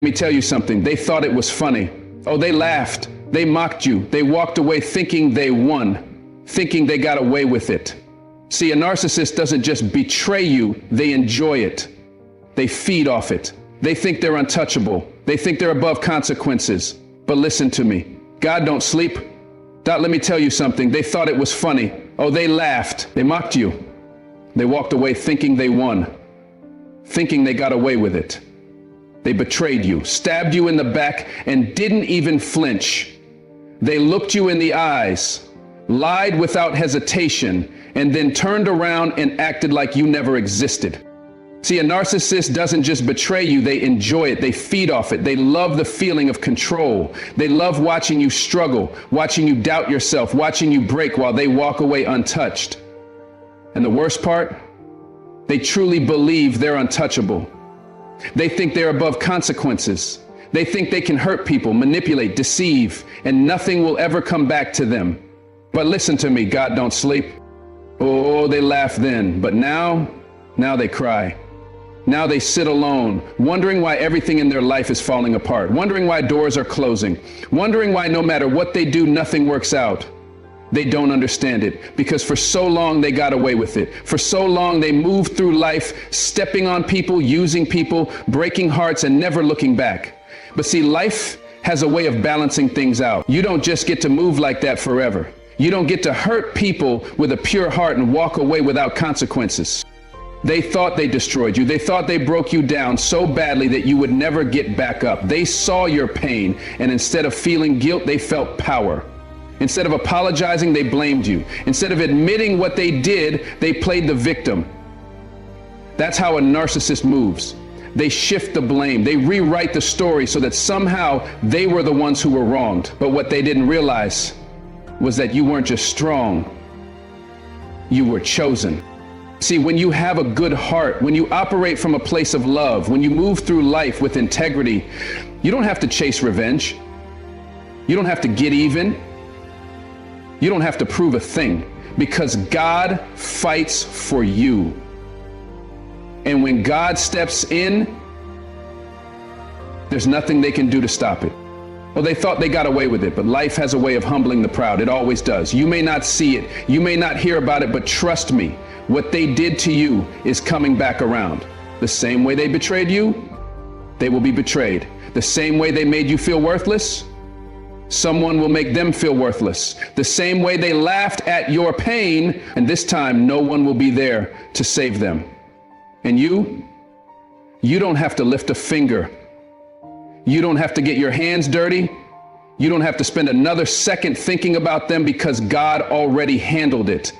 Let me tell you something. They thought it was funny. Oh, they laughed. They mocked you. They walked away thinking they won, thinking they got away with it. See, a narcissist doesn't just betray you, they enjoy it. They feed off it. They think they're untouchable. They think they're above consequences. But listen to me. God don't sleep. Let me tell you something. They thought it was funny. Oh, they laughed. They mocked you. They walked away thinking they won, thinking they got away with it. They betrayed you, stabbed you in the back, and didn't even flinch. They looked you in the eyes, lied without hesitation, and then turned around and acted like you never existed. See, a narcissist doesn't just betray you, they enjoy it, they feed off it, they love the feeling of control. They love watching you struggle, watching you doubt yourself, watching you break while they walk away untouched. And the worst part, they truly believe they're untouchable. They think they're above consequences. They think they can hurt people, manipulate, deceive, and nothing will ever come back to them. But listen to me, God don't sleep. Oh, they laugh then, but now they cry. Now they sit alone, wondering why everything in their life is falling apart, wondering why doors are closing, wondering why no matter what they do, nothing works out. They don't understand it because for so long they got away with it. For so long they moved through life, stepping on people, using people, breaking hearts, and never looking back. But see, life has a way of balancing things out. You don't just get to move like that forever. You don't get to hurt people with a pure heart and walk away without consequences. They thought they destroyed you. They thought they broke you down so badly that you would never get back up. They saw your pain, and instead of feeling guilt, they felt power. Instead of apologizing, they blamed you. Instead of admitting what they did, they played the victim. That's how a narcissist moves. They shift the blame. They rewrite the story so that somehow they were the ones who were wronged. But what they didn't realize was that you weren't just strong, you were chosen. See, when you have a good heart, when you operate from a place of love, when you move through life with integrity, you don't have to chase revenge. You don't have to get even. You don't have to prove a thing because God fights for you. And when God steps in, there's nothing they can do to stop it. Well, they thought they got away with it, but life has a way of humbling the proud. It always does. You may not see it. You may not hear about it, but trust me, what they did to you is coming back around. The same way they betrayed you, they will be betrayed. The same way they made you feel worthless, someone will make them feel worthless. The same way they laughed at your pain, and this time no one will be there to save them. And you don't have to lift a finger. You don't have to get your hands dirty. You don't have to spend another second thinking about them because God already handled it.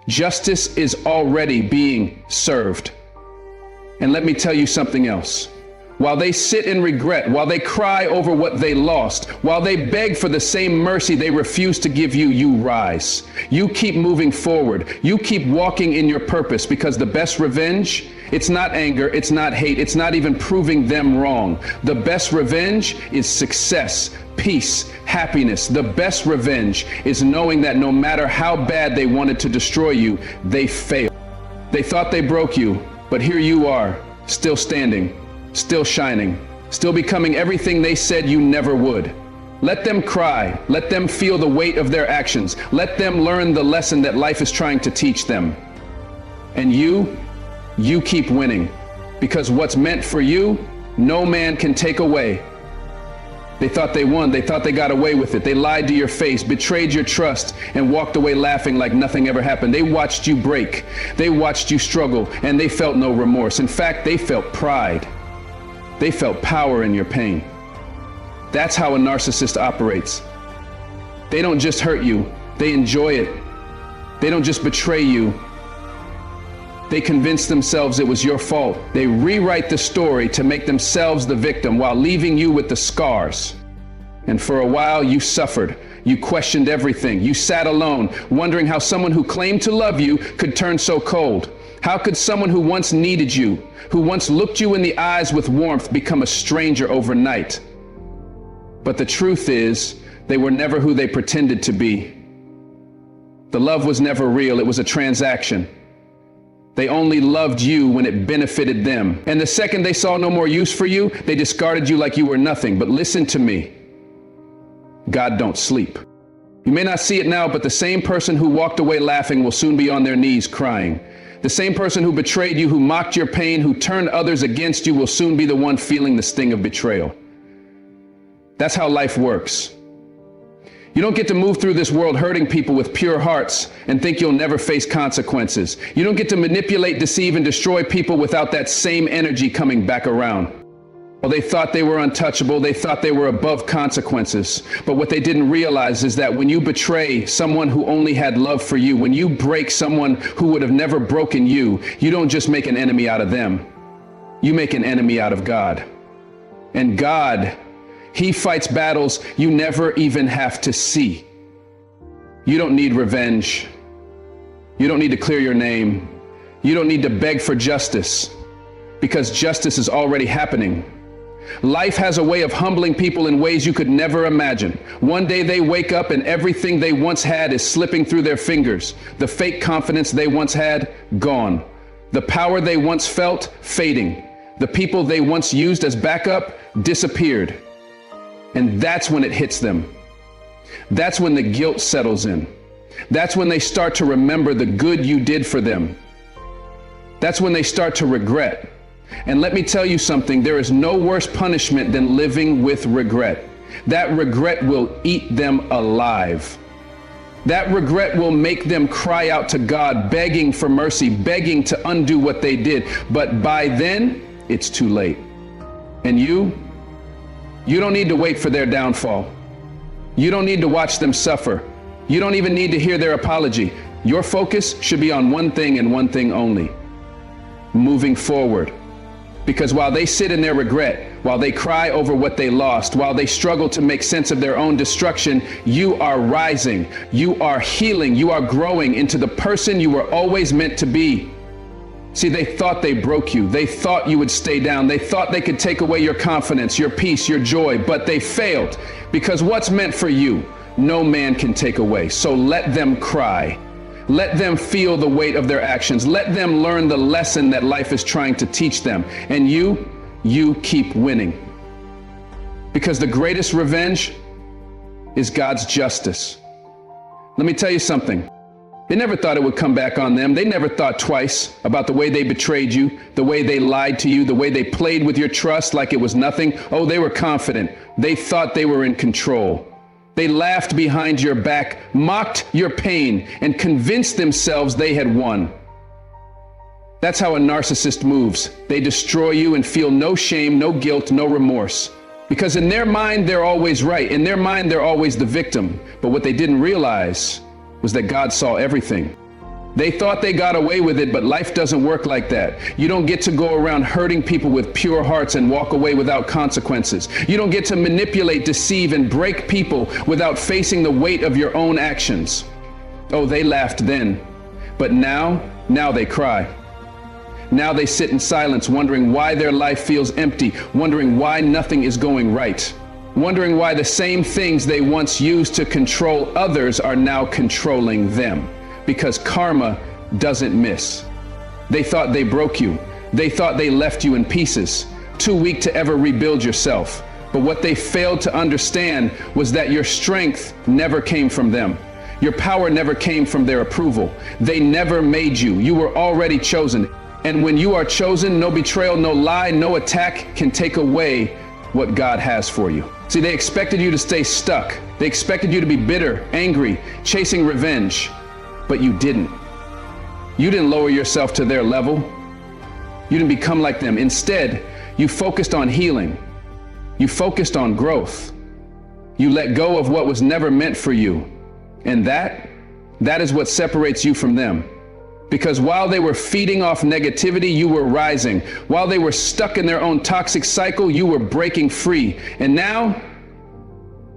Justice is already being served. And let me tell you something else. While they sit in regret, while they cry over what they lost, while they beg for the same mercy they refuse to give you, you rise. You keep moving forward. You keep walking in your purpose because the best revenge, it's not anger, it's not hate, it's not even proving them wrong. The best revenge is success, peace, happiness. The best revenge is knowing that no matter how bad they wanted to destroy you, they failed. They thought they broke you, but here you are, still standing, still shining, still becoming everything they said you never would. Let them cry. Let them feel the weight of their actions. Let them learn the lesson that life is trying to teach them. And you keep winning because what's meant for you, no man can take away. They thought they won. They thought they got away with it. They lied to your face, betrayed your trust, and walked away laughing like nothing ever happened. They watched you break. They watched you struggle, and they felt no remorse. In fact, they felt pride. They felt power in your pain. That's how a narcissist operates. They don't just hurt you, they enjoy it. They don't just betray you. They convince themselves it was your fault. They rewrite the story to make themselves the victim while leaving you with the scars. And for a while you suffered. You questioned everything. You sat alone, wondering how someone who claimed to love you could turn so cold. How could someone who once needed you, who once looked you in the eyes with warmth, become a stranger overnight? But the truth is, they were never who they pretended to be. The love was never real. It was a transaction. They only loved you when it benefited them. And the second they saw no more use for you, they discarded you like you were nothing. But listen to me. God don't sleep. You may not see it now, but the same person who walked away laughing will soon be on their knees crying. The same person who betrayed you, who mocked your pain, who turned others against you will soon be the one feeling the sting of betrayal. That's how life works. You don't get to move through this world hurting people with pure hearts and think you'll never face consequences. You don't get to manipulate, deceive, and destroy people without that same energy coming back around. Well, they thought they were untouchable. They thought they were above consequences. But what they didn't realize is that when you betray someone who only had love for you, when you break someone who would have never broken you, you don't just make an enemy out of them. You make an enemy out of God. And God, He fights battles you never even have to see. You don't need revenge. You don't need to clear your name. You don't need to beg for justice, because justice is already happening. Life has a way of humbling people in ways you could never imagine. One day they wake up and everything they once had is slipping through their fingers. The fake confidence they once had, gone. The power they once felt, fading. The people they once used as backup, disappeared. And that's when it hits them. That's when the guilt settles in. That's when they start to remember the good you did for them. That's when they start to regret. And let me tell you something, there is no worse punishment than living with regret. That regret will eat them alive. That regret will make them cry out to God, begging for mercy, begging to undo what they did. But by then, it's too late. And you don't need to wait for their downfall. You don't need to watch them suffer. You don't even need to hear their apology. Your focus should be on one thing and one thing only: moving forward. Because while they sit in their regret, while they cry over what they lost, while they struggle to make sense of their own destruction, you are rising, you are healing, you are growing into the person you were always meant to be. See, they thought they broke you. They thought you would stay down. They thought they could take away your confidence, your peace, your joy, but they failed. Because what's meant for you, no man can take away. So let them cry. Let them feel the weight of their actions. Let them learn the lesson that life is trying to teach them. And you keep winning. Because the greatest revenge is God's justice. Let me tell you something. They never thought it would come back on them. They never thought twice about the way they betrayed you, the way they lied to you, the way they played with your trust like it was nothing. Oh, they were confident. They thought they were in control. They laughed behind your back, mocked your pain, and convinced themselves they had won. That's how a narcissist moves. They destroy you and feel no shame, no guilt, no remorse. Because in their mind, they're always right. In their mind, they're always the victim. But what they didn't realize was that God saw everything. They thought they got away with it, but life doesn't work like that. You don't get to go around hurting people with pure hearts and walk away without consequences. You don't get to manipulate, deceive, and break people without facing the weight of your own actions. Oh, they laughed then, but now they cry. Now they sit in silence, wondering why their life feels empty, wondering why nothing is going right, wondering why the same things they once used to control others are now controlling them. Because karma doesn't miss. They thought they broke you. They thought they left you in pieces, too weak to ever rebuild yourself. But what they failed to understand was that your strength never came from them. Your power never came from their approval. They never made you. You were already chosen. And when you are chosen, no betrayal, no lie, no attack can take away what God has for you. See, they expected you to stay stuck. They expected you to be bitter, angry, chasing revenge. But you didn't. You didn't lower yourself to their level. You didn't become like them. Instead, you focused on healing. You focused on growth. You let go of what was never meant for you. And that is what separates you from them. Because while they were feeding off negativity, you were rising. While they were stuck in their own toxic cycle, you were breaking free. And now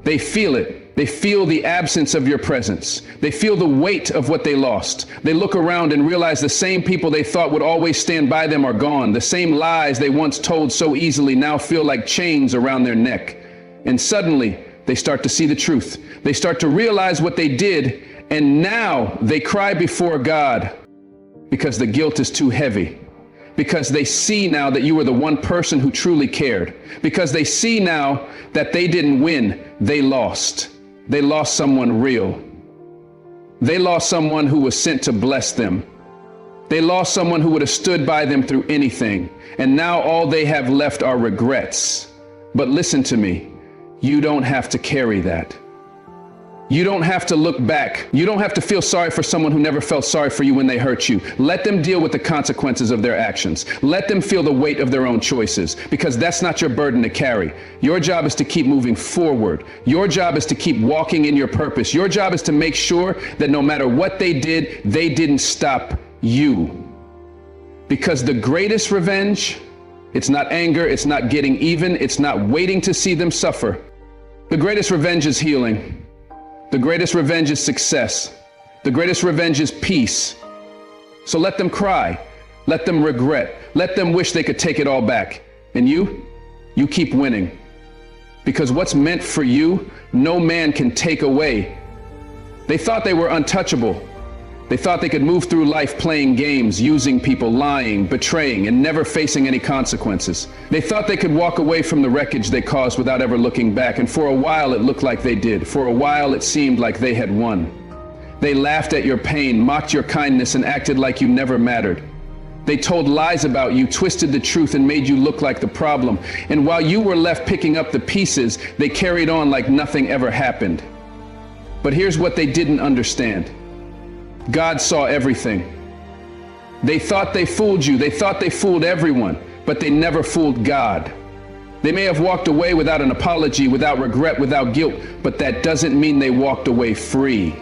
they feel it. They feel the absence of your presence. They feel the weight of what they lost. They look around and realize the same people they thought would always stand by them are gone. The same lies they once told so easily now feel like chains around their neck. And suddenly, they start to see the truth. They start to realize what they did, and now they cry before God. because the guilt is too heavy. Because they see now that you were the one person who truly cared. Because they see now that they didn't win, they lost. They lost someone real. They lost someone who was sent to bless them. They lost someone who would have stood by them through anything. And now all they have left are regrets. But listen to me, you don't have to carry that. You don't have to look back. You don't have to feel sorry for someone who never felt sorry for you when they hurt you. Let them deal with the consequences of their actions. Let them feel the weight of their own choices, because that's not your burden to carry. Your job is to keep moving forward. Your job is to keep walking in your purpose. Your job is to make sure that no matter what they did, they didn't stop you. Because the greatest revenge, it's not anger, it's not getting even, it's not waiting to see them suffer. The greatest revenge is healing. The greatest revenge is success. The greatest revenge is peace. So let them cry. Let them regret. Let them wish they could take it all back. And you keep winning. Because what's meant for you, no man can take away. They thought they were untouchable. They thought they could move through life playing games, using people, lying, betraying, and never facing any consequences. They thought they could walk away from the wreckage they caused without ever looking back, and for a while it looked like they did. For a while it seemed like they had won. They laughed at your pain, mocked your kindness, and acted like you never mattered. They told lies about you, twisted the truth, and made you look like the problem. And while you were left picking up the pieces, they carried on like nothing ever happened. But here's what they didn't understand. God saw everything. They thought they fooled you. They thought they fooled everyone, but they never fooled God. They may have walked away without an apology, without regret, without guilt, but that doesn't mean they walked away free.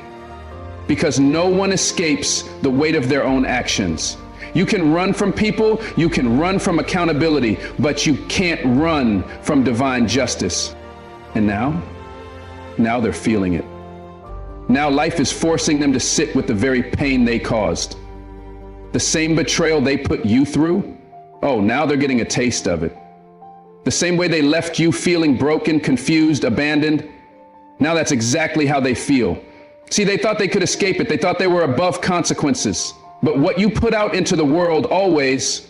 Because no one escapes the weight of their own actions. You can run from people, you can run from accountability, but you can't run from divine justice. And now they're feeling it. Now life is forcing them to sit with the very pain they caused. The same betrayal they put you through, oh, now they're getting a taste of it. The same way they left you feeling broken, confused, abandoned, now that's exactly how they feel. See, they thought they could escape it. They thought they were above consequences. But what you put out into the world always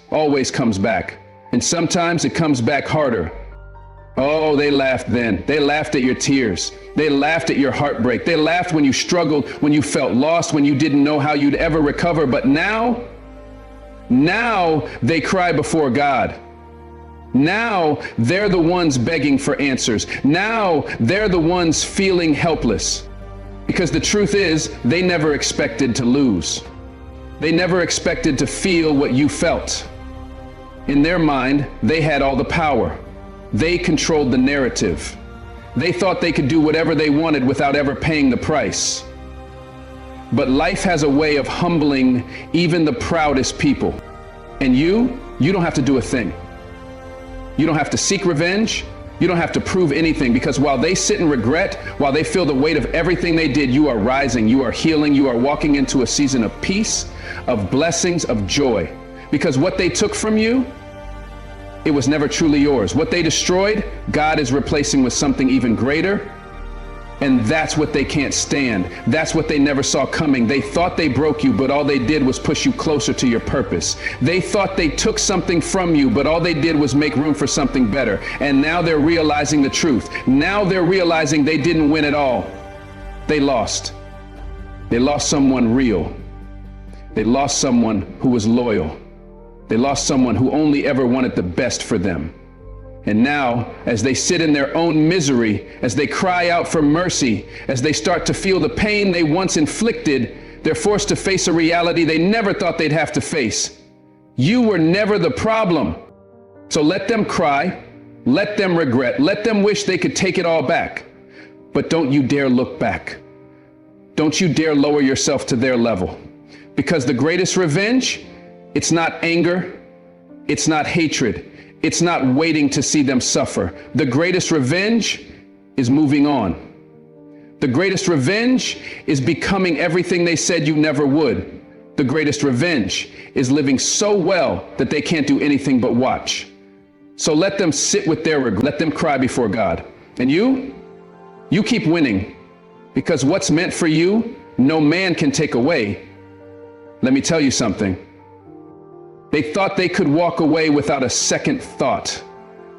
comes back. And sometimes it comes back harder. Oh, they laughed then. They laughed at your tears. They laughed at your heartbreak. They laughed when you struggled, when you felt lost, when you didn't know how you'd ever recover. But now they cry before God. Now they're the ones begging for answers. Now they're the ones feeling helpless. Because the truth is, they never expected to lose. They never expected to feel what you felt. In their mind, they had all the power. They controlled the narrative. They thought they could do whatever they wanted without ever paying the price. But life has a way of humbling even the proudest people. And you don't have to do a thing. You don't have to seek revenge. You don't have to prove anything, because while they sit in regret, while they feel the weight of everything they did, you are rising, you are healing, you are walking into a season of peace, of blessings, of joy. Because what they took from you, it was never truly yours. What they destroyed, God is replacing with something even greater. And that's what they can't stand. That's what they never saw coming. They thought they broke you, but all they did was push you closer to your purpose. They thought they took something from you, but all they did was make room for something better. And now they're realizing the truth. Now they're realizing they didn't win at all. They lost. They lost someone real. They lost someone who was loyal. They lost someone who only ever wanted the best for them. And now, as they sit in their own misery, as they cry out for mercy, as they start to feel the pain they once inflicted, they're forced to face a reality they never thought they'd have to face. You were never the problem. So let them cry, let them regret, let them wish they could take it all back. But don't you dare look back. Don't you dare lower yourself to their level. Because the greatest revenge, it's not anger, it's not hatred. It's not waiting to see them suffer. The greatest revenge is moving on. The greatest revenge is becoming everything they said you never would. The greatest revenge is living so well that they can't do anything but watch. So let them sit with their regret. Let them cry before God. And you keep winning, because what's meant for you, no man can take away. Let me tell you something. They thought they could walk away without a second thought.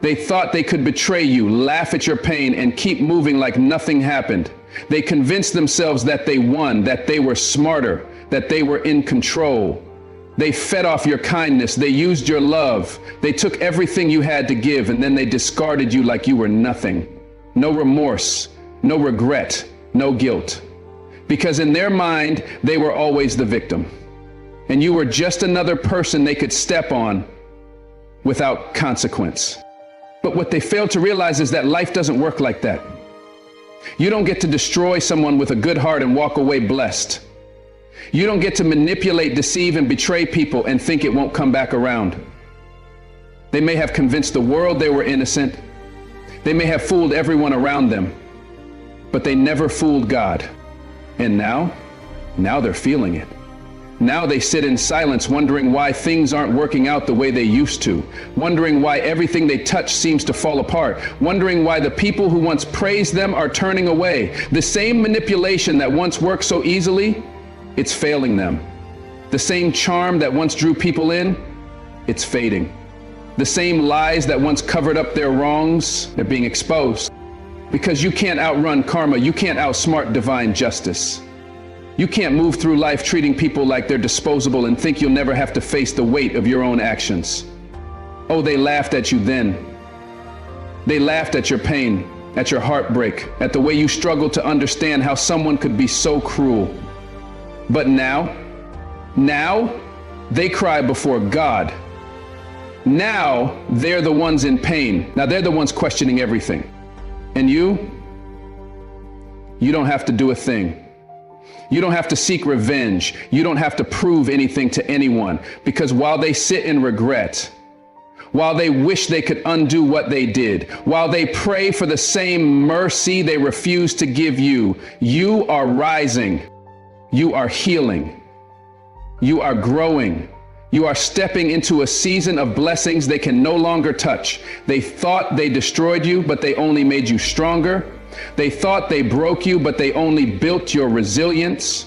They thought they could betray you, laugh at your pain, and keep moving like nothing happened. They convinced themselves that they won, that they were smarter, that they were in control. They fed off your kindness. They used your love. They took everything you had to give, and then they discarded you like you were nothing. No remorse, no regret, no guilt. Because in their mind, they were always the victim. And you were just another person they could step on without consequence. But what they failed to realize is that life doesn't work like that. You don't get to destroy someone with a good heart and walk away blessed. You don't get to manipulate, deceive, and betray people and think it won't come back around. They may have convinced the world they were innocent. They may have fooled everyone around them, but they never fooled God. And now they're feeling it. Now they sit in silence, wondering why things aren't working out the way they used to, wondering why everything they touch seems to fall apart, wondering why the people who once praised them are turning away. The same manipulation that once worked so easily, it's failing them. The same charm that once drew people in, it's fading. The same lies that once covered up their wrongs, they're being exposed. Because you can't outrun karma, you can't outsmart divine justice. You can't move through life treating people like they're disposable and think you'll never have to face the weight of your own actions. Oh, they laughed at you then. They laughed at your pain, at your heartbreak, at the way you struggled to understand how someone could be so cruel. But now they cry before God. Now they're the ones in pain. Now they're the ones questioning everything. And you don't have to do a thing. You don't have to seek revenge. You don't have to prove anything to anyone, because while they sit in regret, while they wish they could undo what they did, while they pray for the same mercy they refuse to give you, you are rising. You are healing. You are growing. You are stepping into a season of blessings they can no longer touch. They thought they destroyed you, but they only made you stronger. They thought they broke you, but they only built your resilience.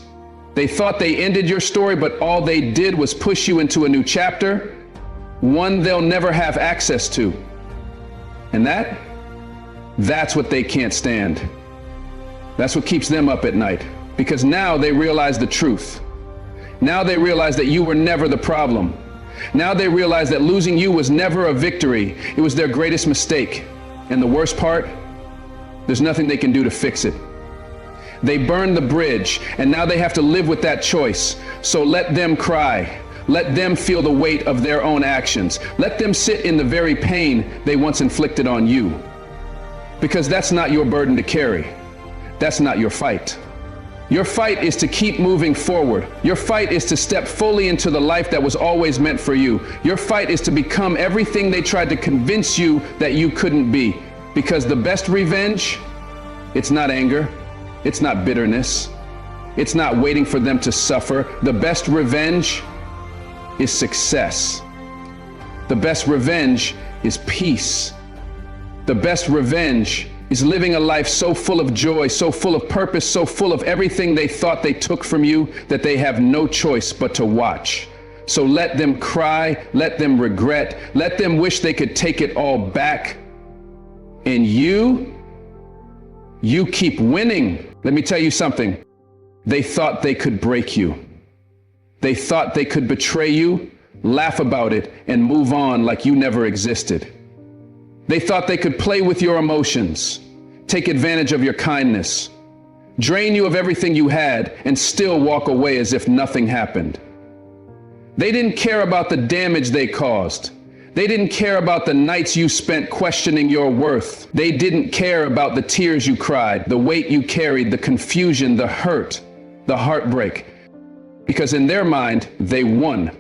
They thought they ended your story, but all they did was push you into a new chapter, one they'll never have access to. And that's what they can't stand. That's what keeps them up at night, because now they realize the truth. Now they realize that you were never the problem. Now they realize that losing you was never a victory. It was their greatest mistake. And the worst part, there's nothing they can do to fix it. They burned the bridge, and now they have to live with that choice. So let them cry. Let them feel the weight of their own actions. Let them sit in the very pain they once inflicted on you. Because that's not your burden to carry. That's not your fight. Your fight is to keep moving forward. Your fight is to step fully into the life that was always meant for you. Your fight is to become everything they tried to convince you that you couldn't be. Because the best revenge, it's not anger, it's not bitterness, it's not waiting for them to suffer. The best revenge is success. The best revenge is peace. The best revenge is living a life so full of joy, so full of purpose, so full of everything they thought they took from you that they have no choice but to watch. So let them cry, let them regret, let them wish they could take it all back. And you keep winning. Let me tell you something. They thought they could break you. They thought they could betray you, laugh about it, and move on like you never existed. They thought they could play with your emotions, take advantage of your kindness, drain you of everything you had, and still walk away as if nothing happened. They didn't care about the damage they caused. They didn't care about the nights you spent questioning your worth. They didn't care about the tears you cried, the weight you carried, the confusion, the hurt, the heartbreak. Because in their mind, they won.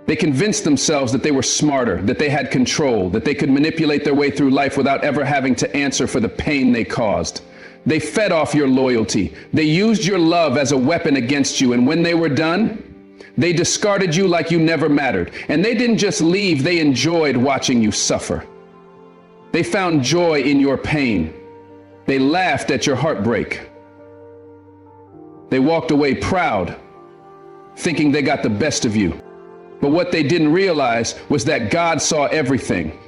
They convinced themselves that they were smarter, that they had control, that they could manipulate their way through life without ever having to answer for the pain they caused. They fed off your loyalty. They used your love as a weapon against you, and when they were done, they discarded you like you never mattered. And they didn't just leave, they enjoyed watching you suffer. They found joy in your pain. They laughed at your heartbreak. They walked away proud, thinking they got the best of you. But what they didn't realize was that God saw everything.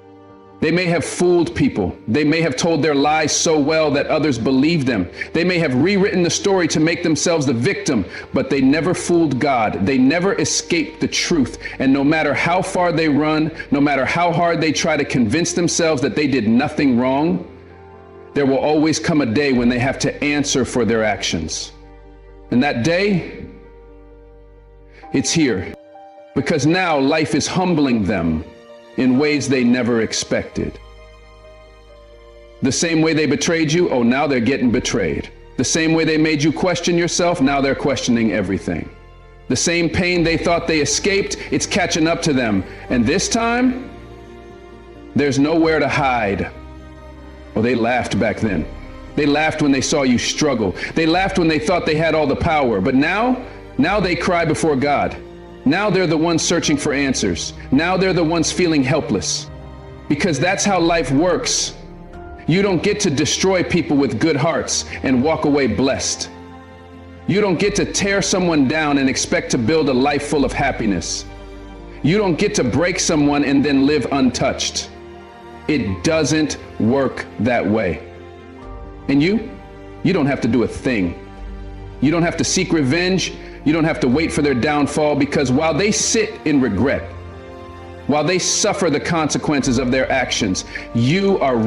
They may have fooled people. They may have told their lies so well that others believed them. They may have rewritten the story to make themselves the victim, but they never fooled God. They never escaped the truth. And no matter how far they run, no matter how hard they try to convince themselves that they did nothing wrong, there will always come a day when they have to answer for their actions. And that day, it's here. Because now life is humbling them in ways they never expected. The same way they betrayed you, oh, now they're getting betrayed. The same way they made you question yourself, now they're questioning everything. The same pain they thought they escaped, it's catching up to them. And this time, there's nowhere to hide. Oh, they laughed back then. They laughed when they saw you struggle. They laughed when they thought they had all the power. But now they cry before God. Now they're the ones searching for answers. Now they're the ones feeling helpless. Because that's how life works. You don't get to destroy people with good hearts and walk away blessed. You don't get to tear someone down and expect to build a life full of happiness. You don't get to break someone and then live untouched. It doesn't work that way. And you don't have to do a thing. You don't have to seek revenge. You don't have to wait for their downfall, because while they sit in regret, while they suffer the consequences of their actions, you are